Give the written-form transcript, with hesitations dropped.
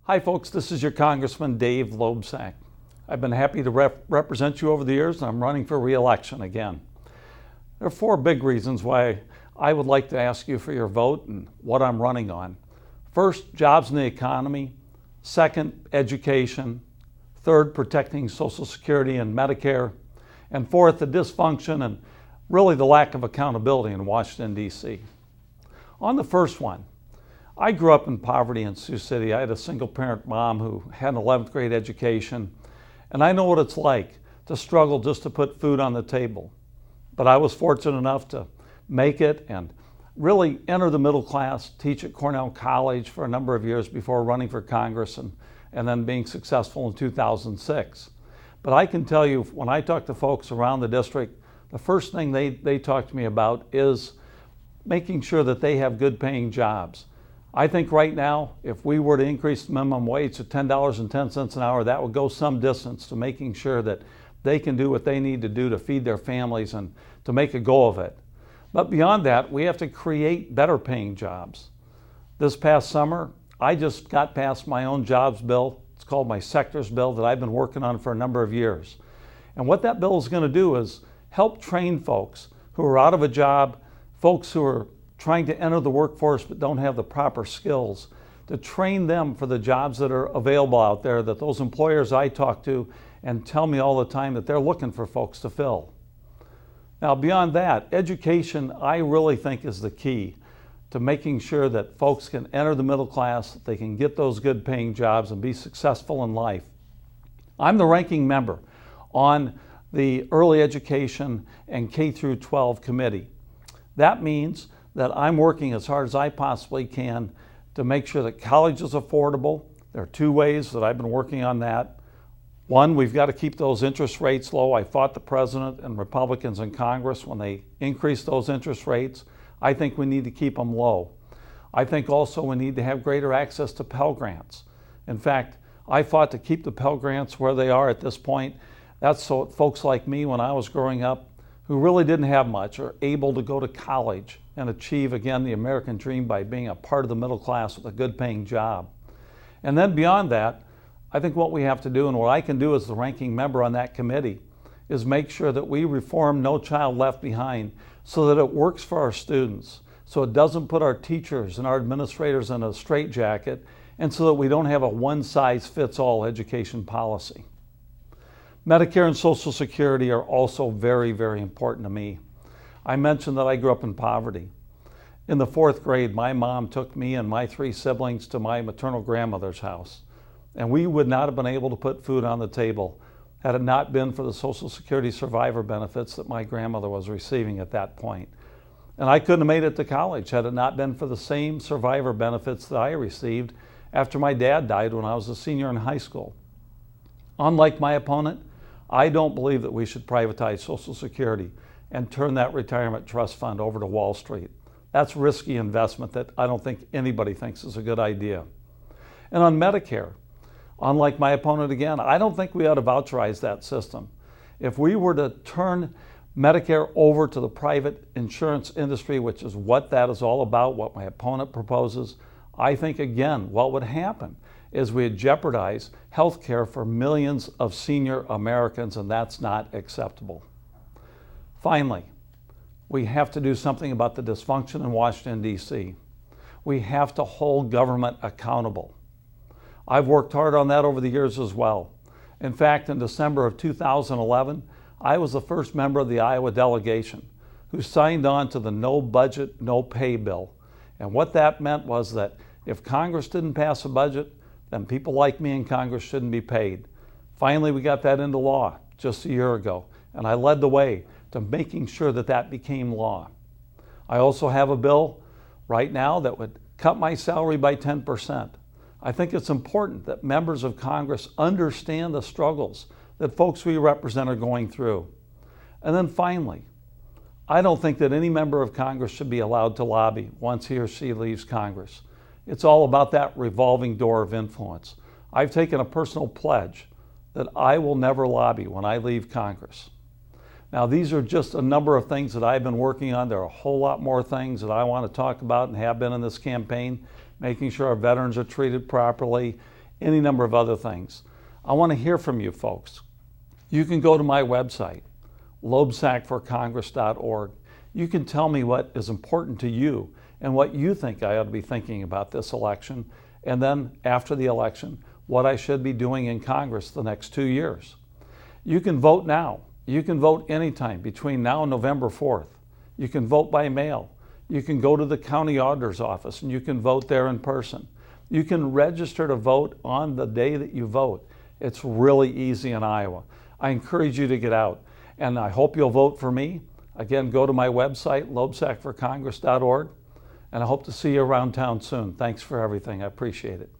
Hi folks, this is your Congressman Dave Loebsack. I've been happy to represent you over the years, and I'm running for re-election again. There are four big reasons why I would like to ask you for your vote and what I'm running on. First, jobs in the economy. Second, education. Third, protecting Social Security and Medicare. And fourth, the dysfunction and really the lack of accountability in Washington, D.C. On the first one, I grew up in poverty in Sioux City. I had a single parent mom who had an 11th grade education, and I know what it's like to struggle just to put food on the table. But I was fortunate enough to make it and really enter the middle class, teach at Cornell College for a number of years before running for Congress and then being successful in 2006. But I can tell you, when I talk to folks around the district, the first thing they talk to me about is making sure that they have good paying jobs. I think right now, if we were to increase the minimum wage to $10.10 an hour, that would go some distance to making sure that they can do what they need to do to feed their families and to make a go of it. But beyond that, we have to create better paying jobs. This past summer, I just got passed my own jobs bill. It's called my sectors bill that I've been working on for a number of years. And what that bill is going to do is help train folks who are out of a job, folks who are trying to enter the workforce but don't have the proper skills, to train them for the jobs that are available out there that those employers I talk to and tell me all the time that they're looking for folks to fill. Now beyond that, education I really think is the key to making sure that folks can enter the middle class, that they can get those good paying jobs and be successful in life. I'm the ranking member on the Early Education and K through 12 Committee. That means that I'm working as hard as I possibly can to make sure that college is affordable. There are two ways that I've been working on that. One, we've got to keep those interest rates low. I fought the president and Republicans in Congress when they increased those interest rates. I think we need to keep them low. I think also we need to have greater access to Pell Grants. In fact, I fought to keep the Pell Grants where they are at this point. That's so folks like me, when I was growing up, who really didn't have much, are able to go to college and achieve, again, the American dream by being a part of the middle class with a good paying job. And then beyond that, I think what we have to do, and what I can do as the ranking member on that committee, is make sure that we reform No Child Left Behind so that it works for our students, so it doesn't put our teachers and our administrators in a straitjacket, and so that we don't have a one-size-fits-all education policy. Medicare and Social Security are also very, very important to me. I mentioned that I grew up in poverty. In the 4th grade, my mom took me and my 3 siblings to my maternal grandmother's house. And we would not have been able to put food on the table had it not been for the Social Security survivor benefits that my grandmother was receiving at that point. And I couldn't have made it to college had it not been for the same survivor benefits that I received after my dad died when I was a senior in high school. Unlike my opponent, I don't believe that we should privatize Social Security and turn that retirement trust fund over to Wall Street. That's risky investment that I don't think anybody thinks is a good idea. And on Medicare, unlike my opponent again, I don't think we ought to voucherize that system. If we were to turn Medicare over to the private insurance industry, which is what that is all about, what my opponent proposes, I think again what would happen is we'd jeopardize health care for millions of senior Americans, and that's not acceptable. Finally, we have to do something about the dysfunction in Washington, D.C. We have to hold government accountable. I've worked hard on that over the years as well. In fact, in December of 2011, I was the first member of the Iowa delegation who signed on to the No Budget, No Pay bill. And what that meant was that if Congress didn't pass a budget, then people like me in Congress shouldn't be paid. Finally, we got that into law just a year ago, and I led the way to making sure that that became law. I also have a bill right now that would cut my salary by 10%. I think it's important that members of Congress understand the struggles that folks we represent are going through. And then finally, I don't think that any member of Congress should be allowed to lobby once he or she leaves Congress. It's all about that revolving door of influence. I've taken a personal pledge that I will never lobby when I leave Congress. Now, these are just a number of things that I've been working on. There are a whole lot more things that I want to talk about and have been in this campaign, making sure our veterans are treated properly, any number of other things. I want to hear from you folks. You can go to my website, loebsackforcongress.org. You can tell me what is important to you and what you think I ought to be thinking about this election, and then after the election, what I should be doing in Congress the next 2 years. You can vote now. You can vote anytime between now and November 4th. You can vote by mail. You can go to the county auditor's office and you can vote there in person. You can register to vote on the day that you vote. It's really easy in Iowa. I encourage you to get out, and I hope you'll vote for me. Again, go to my website, loebsackforcongress.org, and I hope to see you around town soon. Thanks for everything. I appreciate it.